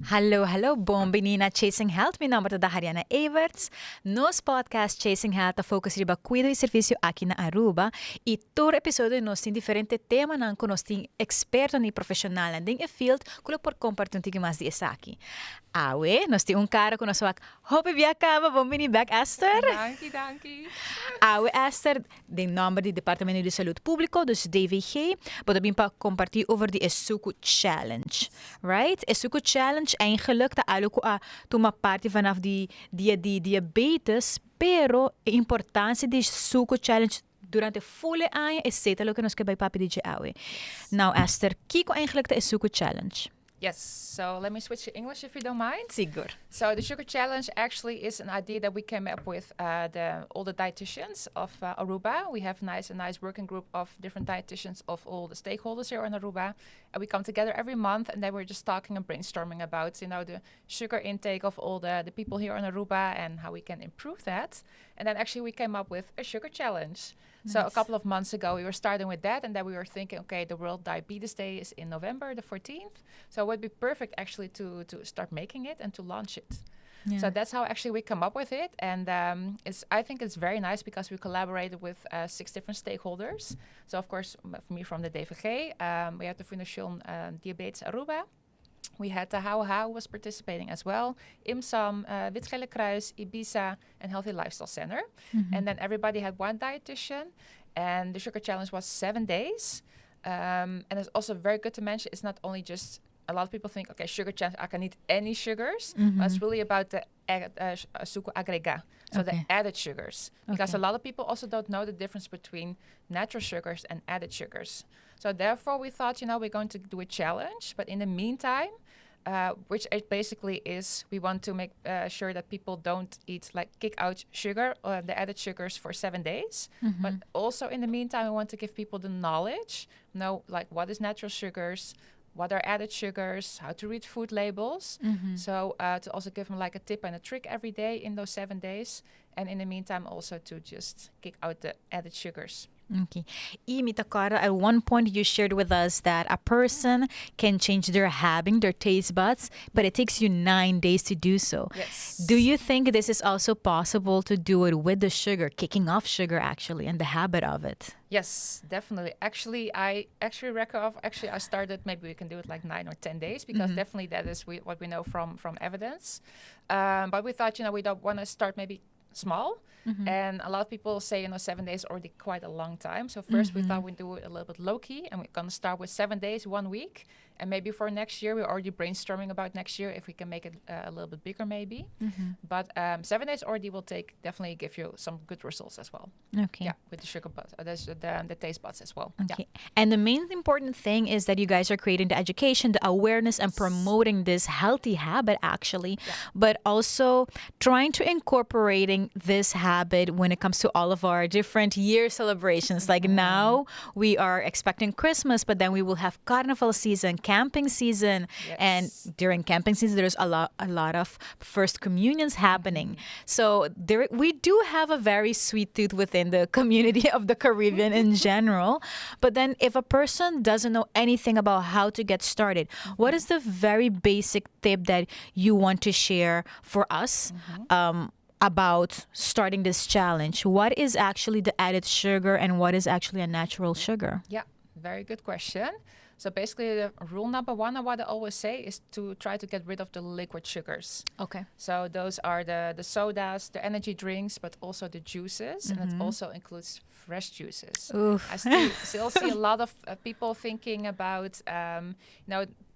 Hallo, hallo, bom menina Chasing Health. Meu nome é Hariana Everts. Nos podcast Chasing Health foca riba cuido e serviço aqui na Aruba. E todo episódio nós tem diferente tema não que nós tem experto e profissional em field que por compartilhar um pouco mais de esaki. Awe, nós tem cara que nós vai hopi biacaba, bom menina back Esther. Dankie. Awe Esther, de nome do Departamento de Saúde Público, dus DVG, maar dat ben pa compartilhar over de SUCU Challenge, right? SUCU Challenge eigenlijk dat ook toma parte vanaf die diabetes, pero a importância de SUCU Challenge durante o full ano é certo lo que nós que bij papi DJ Awe. Nou Esther, kiko eigenlijk de SUCU Challenge. Yes, so let me switch to English if you don't mind. Sigur. So the sugar challenge actually is an idea that we came up with all the dietitians of Aruba. We have a nice working group of different dietitians of all the stakeholders here in Aruba. And we come together every month and then we're just talking and brainstorming about, the sugar intake of all the people here in Aruba and how we can improve that. And then actually we came up with a sugar challenge. Nice. So a couple of months ago, we were starting with that, and then we were thinking, okay, the World Diabetes Day is in November the 14th, so it would be perfect actually to start making it and to launch it. Yeah. So that's how actually we come up with it, and I think it's very nice because we collaborated with 6 different stakeholders. So of course, me from the DVG, we had the Fundación Diabetes Aruba. We had the How was participating as well, IMSAM, Wit-Gele Kruis, Ibiza, and Healthy Lifestyle Center. Mm-hmm. And then everybody had one dietitian, and the sugar challenge was 7 days. And it's also very good to mention, it's not only just, a lot of people think, okay, sugar challenge, I can eat any sugars, but it's really about the sucro agrega, so the added sugars. Because a lot of people also don't know the difference between natural sugars and added sugars. So therefore we thought, we're going to do a challenge, but in the meantime, which it basically is, we want to make sure that people don't eat, kick out sugar or the added sugars for 7 days. Mm-hmm. But also in the meantime, we want to give people the knowledge, know what is natural sugars, what are added sugars, how to read food labels. Mm-hmm. So to also give them a tip and a trick every day in those 7 days. And in the meantime, also to just kick out the added sugars. Okay. Mitakara, at one point you shared with us that a person can change their habit, their taste buds, but it takes you 9 days to do so. Yes. Do you think this is also possible to do it with the sugar, kicking off sugar actually, and the habit of it? Yes, definitely. I started, maybe we can do it 9 or 10 days, because definitely that is what we know from evidence. But we thought, we don't want to start maybe small. Mm-hmm. And a lot of people say, 7 days already quite a long time. So first we thought we'd do it a little bit low-key, and we're going to start with 7 days, 1 week. And maybe for next year, we're already brainstorming about next year if we can make it a little bit bigger maybe. Mm-hmm. But 7 days already will definitely give you some good results as well. Okay. Yeah, with the sugar buds, the taste buds as well. Okay. Yeah. And the main important thing is that you guys are creating the education, the awareness, and promoting this healthy habit actually, but also trying to incorporating this habit when it comes to all of our different year celebrations. Like now we are expecting Christmas, but then we will have carnival season, camping season, and during camping season there's a lot of first communions happening. So we do have a very sweet tooth within the community of the Caribbean in general. But then if a person doesn't know anything about how to get started, what is the very basic tip that you want to share for us about starting this challenge? What is actually the added sugar and what is actually a natural sugar? Yeah, very good question. So basically, the rule number 1, and what I always say, is to try to get rid of the liquid sugars. Okay. So those are the sodas, the energy drinks, but also the juices, and it also includes fresh juices. Oof. I still see a lot of people thinking about,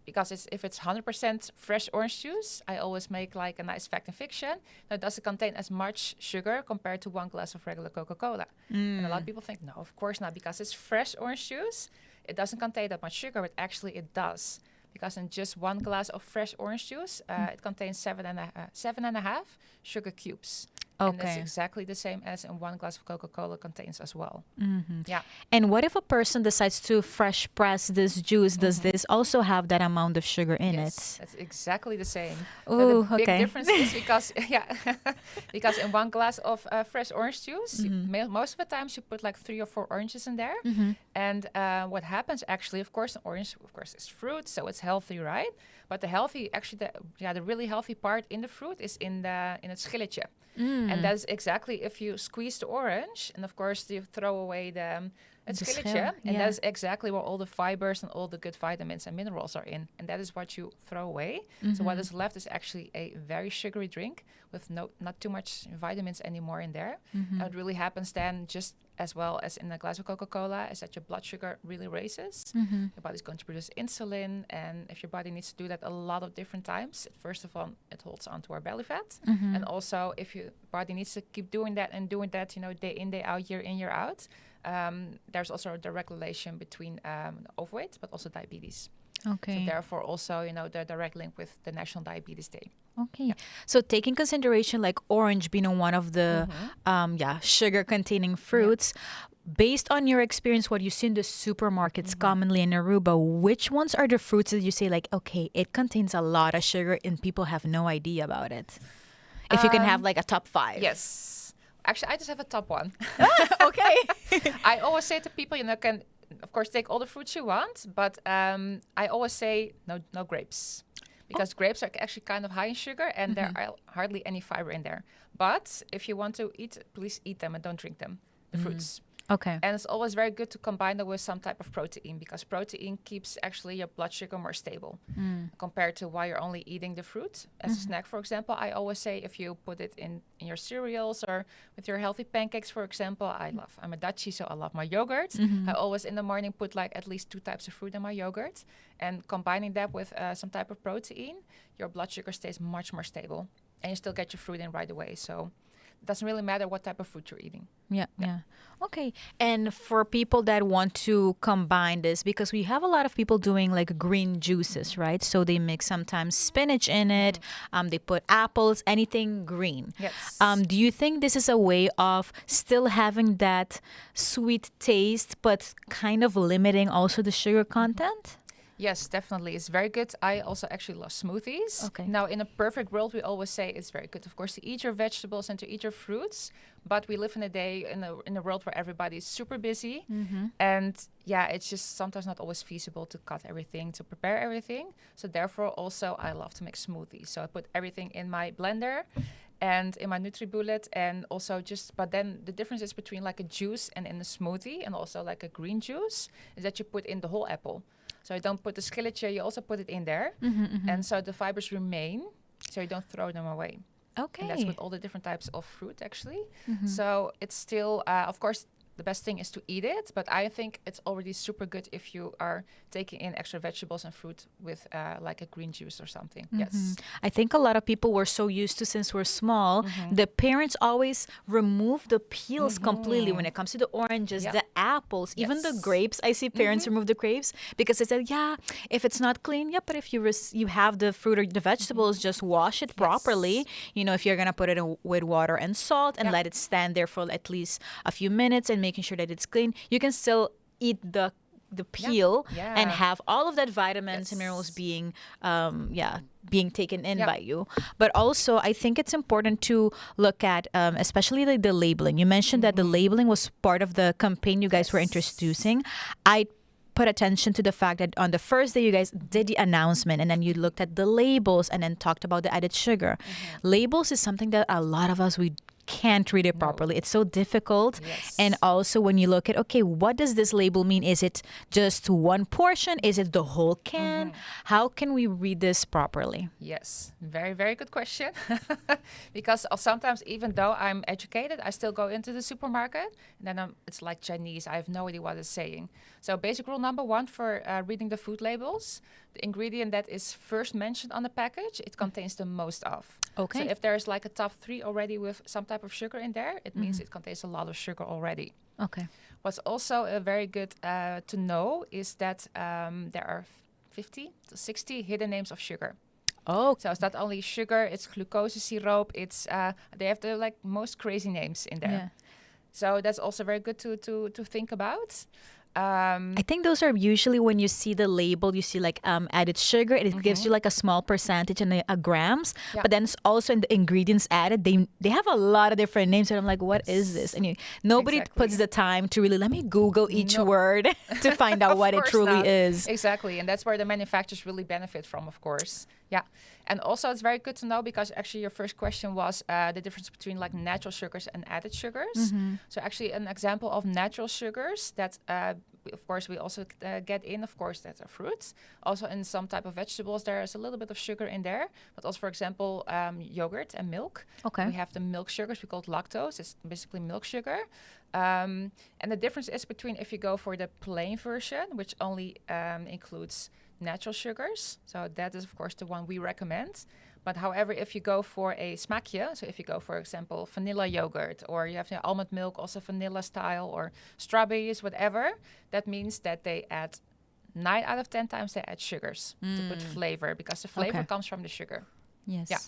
because if it's 100% fresh orange juice, I always make a nice fact and fiction. Now, it doesn't contain as much sugar compared to 1 glass of regular Coca-Cola. And a lot of people think, no, of course not, because it's fresh orange juice. It doesn't contain that much sugar, but actually it does. Because in just 1 glass of fresh orange juice, it contains 7.5 sugar cubes. Okay. And that's exactly the same as in 1 glass of Coca-Cola contains as well. Mm-hmm. Yeah. And what if a person decides to fresh press this juice? Does this also have that amount of sugar in Yes, it? that's exactly the same. Ooh, the big okay. difference is because, because in 1 glass of fresh orange juice, most of the times you put 3 or 4 oranges in there. Mm-hmm. And what happens actually, of course, an orange, is fruit, so it's healthy, right? But the healthy, actually, the really healthy part in the fruit is in het schilletje. And that's exactly if you squeeze the orange, and of course you throw away het schilletje, and that's exactly where all the fibers and all the good vitamins and minerals are in, and that is what you throw away. So what is left is actually a very sugary drink with not too much vitamins anymore in there. It really happens then, just as well as in a glass of Coca-Cola, is that your blood sugar really raises. Your body's going to produce insulin, and if your body needs to do that a lot of different times, first of all, it holds onto our belly fat, and also if your body needs to keep doing that, day in, day out, year in, year out, there's also a direct relation between overweight, but also diabetes. Okay. So therefore, also, the direct link with the National Diabetes Day. Okay. Yeah. So taking consideration like orange being one of the sugar-containing fruits, based on your experience, what you see in the supermarkets commonly in Aruba, which ones are the fruits that you say like, okay, it contains a lot of sugar and people have no idea about it? If you can have like a top 5. Yes. Actually, I just have a top 1. Okay. I always say to people, can, of course, take all the fruits you want, but I always say no grapes. Because grapes are actually kind of high in sugar, and there are hardly any fiber in there. But if you want to eat, please eat them and don't drink them, the fruits. Okay. And it's always very good to combine them with some type of protein, because protein keeps actually your blood sugar more stable compared to while you're only eating the fruit as a snack, for example. I always say if you put it in your cereals or with your healthy pancakes, for example. I'm a Dutchie, so I love my yogurt. I always in the morning put like at least 2 types of fruit in my yogurt, and combining that with some type of protein, your blood sugar stays much more stable, and you still get your fruit in right away. So it doesn't really matter what type of fruit you're eating. Yeah. Okay. And for people that want to combine this, because we have a lot of people doing like green juices, right? So they mix sometimes spinach in it. They put apples, anything green. Yes. Do you think this is a way of still having that sweet taste, but kind of limiting also the sugar content? Yes, definitely. It's very good. I also actually love smoothies. Okay. Now, in a perfect world, we always say it's very good, of course, to eat your vegetables and to eat your fruits. But we live in a day, in a world where everybody is super busy. And it's just sometimes not always feasible to cut everything, to prepare everything. So therefore, also, I love to make smoothies. So I put everything in my blender and in my NutriBullet, and also but then the difference is between like a juice and in a smoothie and also like a green juice is that you put in the whole apple. So you don't put the schilletje, you also put it in there. And so the fibers remain, so you don't throw them away. Okay. And that's with all the different types of fruit, actually. So it's still, of course, the best thing is to eat it, but I think it's already super good if you are taking in extra vegetables and fruit with like a green juice or something. Yes. I think a lot of people were so used to, since we're small, the parents always remove the peels completely when it comes to the oranges, the apples, even the grapes. I see parents remove the grapes because they said, if it's not clean, but if you have the fruit or the vegetables, just wash it properly. If you're going to put it with water and salt and let it stand there for at least a few minutes and making sure that it's clean, you can still eat the peel and have all of that vitamins and minerals being taken in by you. But also, I think it's important to look at especially like the labeling. You mentioned that the labeling was part of the campaign you guys were introducing. I put attention to the fact that on the first day you guys did the announcement, and then you looked at the labels and then talked about the added sugar. Labels is something that a lot of us, we can't read it properly. It's so difficult. And also when you look at, okay, what does this label mean? Is it just one portion? Is it the whole can? How can we read this properly? Yes, very, very good question. Because sometimes, even though I'm educated, I still go into the supermarket and then it's like Chinese. I have no idea what it's saying. So basic rule number 1 for reading the food labels, the ingredient that is first mentioned on the package, it contains the most of. Okay. So if there's like a top 3 already with some type of sugar in there, it means it contains a lot of sugar already. Okay. What's also very good to know is that there are 50 to 60 hidden names of sugar. Oh. So it's not only sugar, it's glucose syrup, it's they have the like most crazy names in there. So that's also very good to think about. I think those are usually when you see the label, you see like added sugar, and it gives you like a small percentage in a grams. Yeah. But then it's also in the ingredients added. They have a lot of different names, and I'm like, what is this? And nobody puts the time to really let me Google each word to find out what it truly is. Exactly, and that's where the manufacturers really benefit from, of course. Yeah, and also it's very good to know because actually your first question was the difference between like natural sugars and added sugars. So actually an example of natural sugars that of course we also get in, of course, that are fruits. Also in some type of vegetables there is a little bit of sugar in there, but also for example yogurt and milk. Okay. We have the milk sugars, we call it lactose. It's basically milk sugar. And the difference is between if you go for the plain version, which only includes natural sugars. So that is, of course, the one we recommend. But however, if you go for a smaakje, so if you go, for example, vanilla yogurt, or you have almond milk, also vanilla style, or strawberries, whatever, that means that they add 9 out of 10 times they add sugars to put flavor, because the flavor comes from the sugar. Yes. Yeah.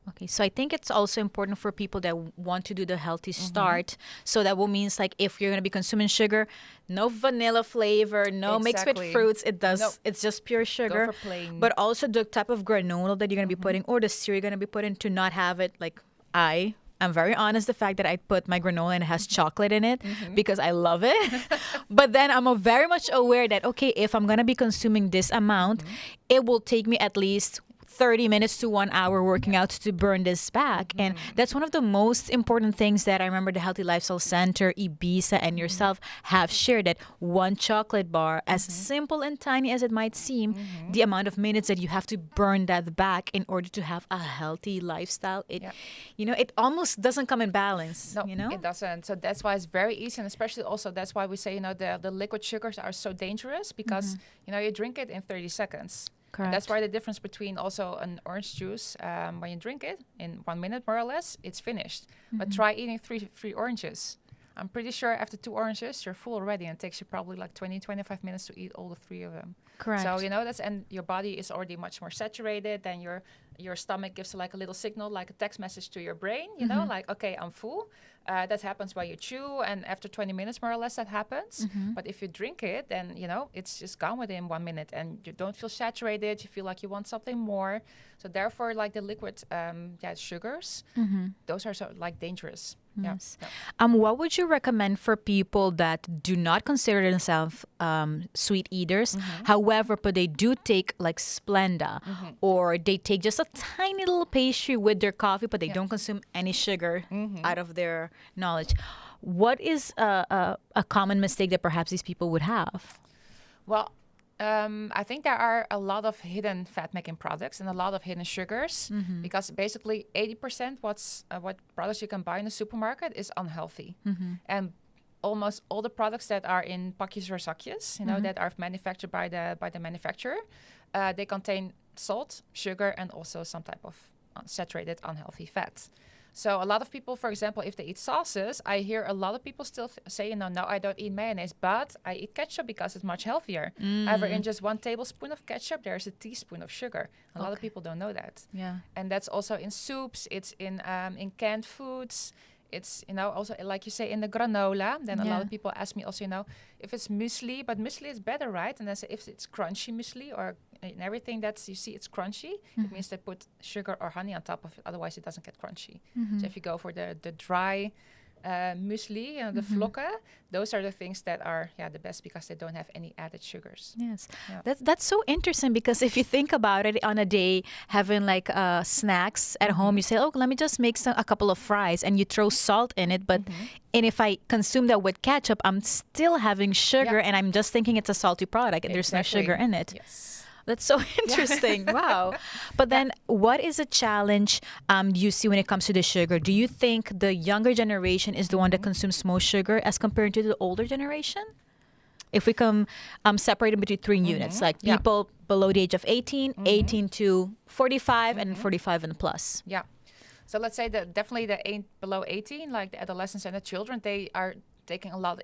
Okay, so I think it's also important for people that want to do the healthy start. So that will means like if you're going to be consuming sugar, no vanilla flavor, no mixed with fruits. It's just pure sugar. Go for plain. But also the type of granola that you're going to be putting, or the cereal you're going to be putting, to not have it like I'm very honest, the fact that I put my granola and it has chocolate in it because I love it. But then I'm very much aware that, okay, if I'm going to be consuming this amount, it will take me at least 30 minutes to 1 hour working out to burn this back. And that's one of the most important things that I remember the Healthy Lifestyle Center, Ibiza, and yourself have shared, that one chocolate bar, as simple and tiny as it might seem, the amount of minutes that you have to burn that back in order to have a healthy lifestyle, it almost doesn't come in balance. No, it doesn't. So that's why it's very easy, and especially also that's why we say, the liquid sugars are so dangerous, because, you drink it in 30 seconds. Correct. That's why the difference between also an orange juice, when you drink it in 1 minute more or less, it's finished. But try eating three oranges. I'm pretty sure after 2 oranges, you're full already, and it takes you probably like 20-25 minutes to eat all the 3 of them. Correct. So, and your body is already much more saturated, then your stomach gives like a little signal, like a text message to your brain, like, okay, I'm full. That happens while you chew, and after 20 minutes more or less that happens. But if you drink it, then it's just gone within 1 minute, and you don't feel saturated, you feel like you want something more. So therefore, like the liquid sugars, those are so like dangerous. Yes. What would you recommend for people that do not consider themselves sweet eaters, however, but they do take like Splenda, or they take just a tiny little pastry with their coffee, but they don't consume any sugar out of their knowledge? What is a common mistake that perhaps these people would have? Well, I think there are a lot of hidden fat-making products and a lot of hidden sugars, because basically 80% what products you can buy in the supermarket is unhealthy. And almost all the products that are in pakjes or zakjes, that are manufactured by the manufacturer, they contain salt, sugar, and also some type of saturated unhealthy fat. So a lot of people, for example, if they eat sauces, I hear a lot of people still say, no, I don't eat mayonnaise, but I eat ketchup because it's much healthier. However, in just 1 tablespoon of ketchup, there's a teaspoon of sugar. A lot of people don't know that. Yeah. And that's also in soups. It's in canned foods. It's, also, like you say, in the granola. Then a lot of people ask me also, if it's muesli, but muesli is better, right? And then say if it's crunchy muesli, or in everything that you see it's crunchy, it means they put sugar or honey on top of it. Otherwise, it doesn't get crunchy. So if you go for the dry muesli, the vlokken, those are the things that are the best, because they don't have any added sugars. Yes. That's so interesting, because if you think about it, on a day having like snacks at home, you say, oh, let me just make a couple of fries, and you throw salt in it, but and if I consume that with ketchup, I'm still having sugar, and I'm just thinking it's a salty product, and there's no sugar in it. Yes. That's so interesting. Wow. But then what is a challenge you see when it comes to the sugar? Do you think the younger generation is the one that consumes most sugar as compared to the older generation? If we come separate them between 3 units, like people below the age of 18, 18 to 45, and 45 and plus. Yeah. So let's say that definitely below 18, like the adolescents and the children, they are taking a lot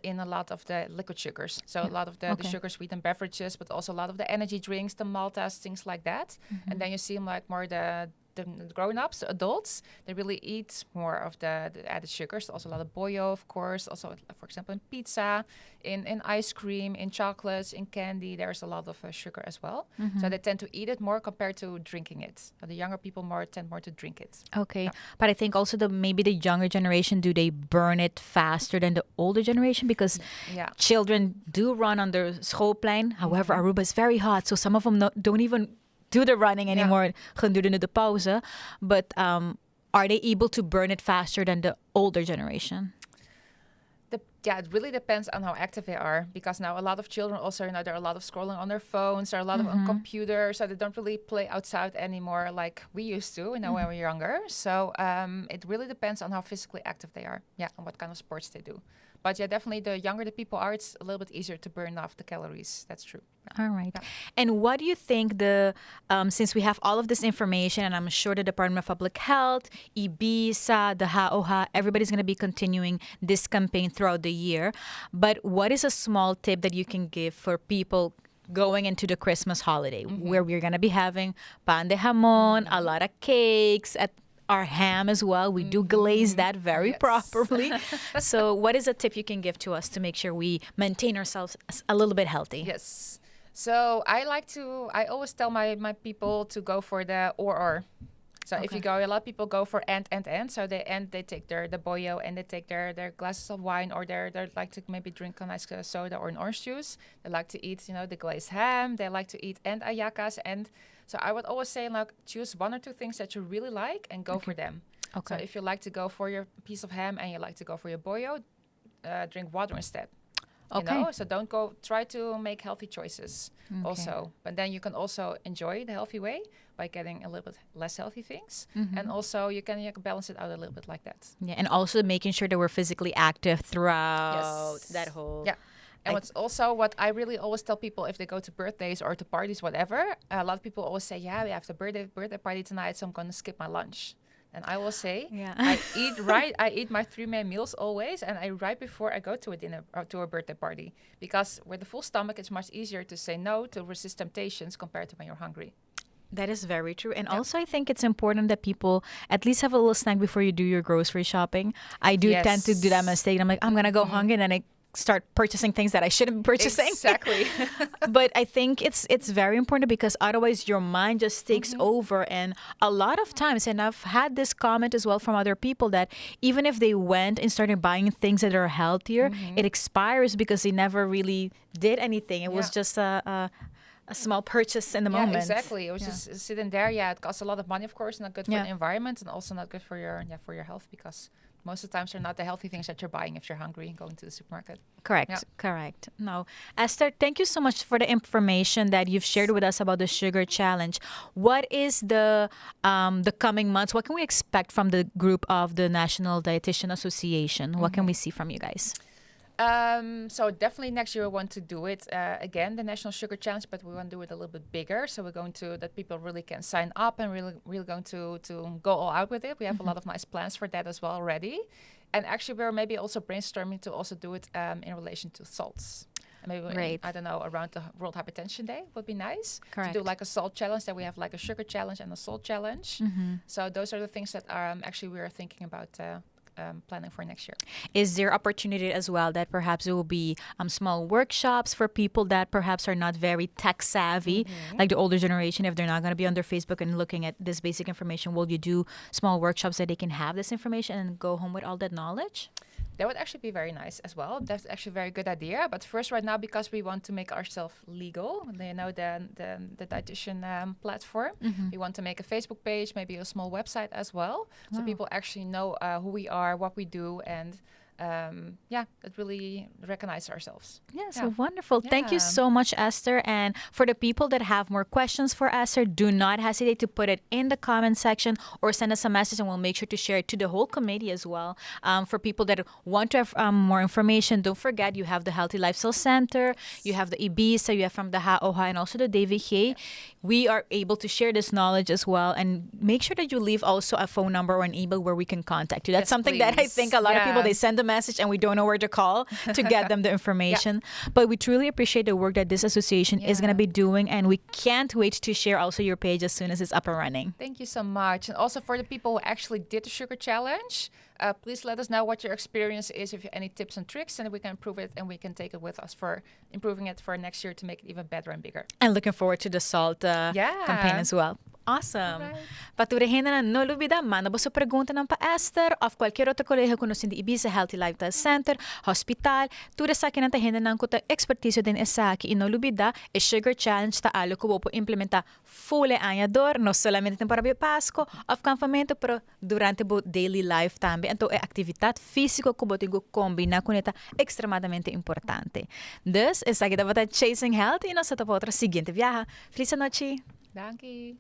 of the liquid sugars. So a lot of the sugar sweetened beverages, but also a lot of the energy drinks, the maltas, things like that. And then you see them like more the the grown-ups, the adults, they really eat more of the added sugars. Also a lot of boyo, of course. Also, for example, in pizza, in ice cream, in chocolates, in candy, there's a lot of sugar as well. So they tend to eat it more compared to drinking it. The younger people tend more to drink it. Okay. Yeah. But I think also maybe the younger generation, do they burn it faster than the older generation? Because children do run on the schoolplein. However, Aruba is very hot. So some of them don't even do the running anymore. Gedurende de pauze. But are they able to burn it faster than the older generation? It really depends on how active they are, because now a lot of children also, there are a lot of scrolling on their phones, there are a lot of on computers, so they don't really play outside anymore like we used to, when we were younger. So it really depends on how physically active they are, and what kind of sports they do. But definitely the younger the people are, it's a little bit easier to burn off the calories. That's true. All right. Yeah. And what do you think since we have all of this information, and I'm sure the Department of Public Health, IBISA, the HAOHA, everybody's going to be continuing this campaign throughout the year. But what is a small tip that you can give for people going into the Christmas holiday, where we're going to be having pan de jamon, a lot of cakes, our ham as well. We do glaze that very properly. So what is a tip you can give to us to make sure we maintain ourselves a little bit healthy? Yes. So I always tell my people to go for the or. So if you go, a lot of people go for and. So they take the boyo, and they take their glasses of wine, or they like to maybe drink a nice soda or an orange juice. They like to eat, the glazed ham. They like to eat and ayacas. And so I would always say, choose one or two things that you really like and go for them. Okay. So if you like to go for your piece of ham and you like to go for your boyo, drink water instead. Okay. So try to make healthy choices also. But then you can also enjoy the healthy way by getting a little bit less healthy things. And also you can balance it out a little bit like that. Yeah, and also making sure that we're physically active throughout that whole... Yeah. And what I really always tell people if they go to birthdays or to parties, whatever, a lot of people always say, we have the birthday party tonight, so I'm going to skip my lunch. And I will say, I eat my 3 main meals always, and right before I go to a dinner or to a birthday party, because with a full stomach, it's much easier to say no, to resist temptations compared to when you're hungry. That is very true. And also, I think it's important that people at least have a little snack before you do your grocery shopping. I do tend to do that mistake. I'm like, I'm going to go hungry, and then I start purchasing things that I shouldn't be purchasing. Exactly. But I think it's very important, because otherwise your mind just takes over. And a lot of times, and I've had this comment as well from other people, that even if they went and started buying things that are healthier, it expires because they never really did anything. It was just a small purchase in the moment. Exactly. It was just sitting there. It costs a lot of money, of course, not good for the environment, and also not good for your health, because most of the times they're not the healthy things that you're buying if you're hungry and going to the supermarket. Correct. No, Esther, thank you so much for the information that you've shared with us about the Sugar Challenge. What is the coming months? What can we expect from the group of the National Dietitian Association? What can we see from you guys? So definitely next year we want to do it again, the National Sugar Challenge, but we want to do it a little bit bigger. So we're going to, that people really can sign up and really going to go all out with it. We have a lot of nice plans for that as well already. And actually we're maybe also brainstorming to also do it in relation to salts. Maybe, I don't know, around the World Hypertension Day would be nice. Correct. To do like a salt challenge, that we have like a sugar challenge and a salt challenge. So those are the things that actually we are thinking about planning for next year. Is there opportunity as well that perhaps there will be small workshops for people that perhaps are not very tech savvy, like the older generation? If they're not going to be on their Facebook and looking at this basic information, will you do small workshops that they can have this information and go home with all that knowledge? That would actually be very nice as well. That's actually a very good idea. But first, right now, because we want to make ourselves legal, the dietitian platform, we want to make a Facebook page, maybe a small website as well, so people actually know who we are, what we do, and that really recognize ourselves. So wonderful. Thank you so much, Esther. And for the people that have more questions for Esther, do not hesitate to put it in the comment section or send us a message, and we'll make sure to share it to the whole committee as well. For people that want to have more information, don't forget you have the Healthy Lifestyle Center, you have the IBISA, you have from the HAOHA, and also the DVG. We are able to share this knowledge as well, and make sure that you leave also a phone number or an email where we can contact you. That's something that I think a lot of people, they send a message and we don't know where to call to get them the information. But we truly appreciate the work that this association is going to be doing, and we can't wait to share also your page as soon as it's up and running. Thank you so much. And also for the people who actually did the sugar challenge, please let us know what your experience is, if you have any tips and tricks, and we can improve it and we can take it with us for improving it for next year to make it even better and bigger. And looking forward to the salt campaign as well. Awesome. Paturihin na no lubida, manda mo sa pergunta ng pa-Esther of qualquer outro colegio conhecido Ibiza Healthy Lifestyle Center, hospital, tura sa akin ang tahin na ng kuta expertise din esaki no lubida, sugar challenge ta alo ko po implementa full añador, no solamente temporada Pasko of campamento, pero durante bo daily life tambi. Anto actividad físico ko botigo combina con esta extremadamente importante. Dus, esaki dapat chasing health e nós sa otra siguiente viaja. Feliz noche. Dankie.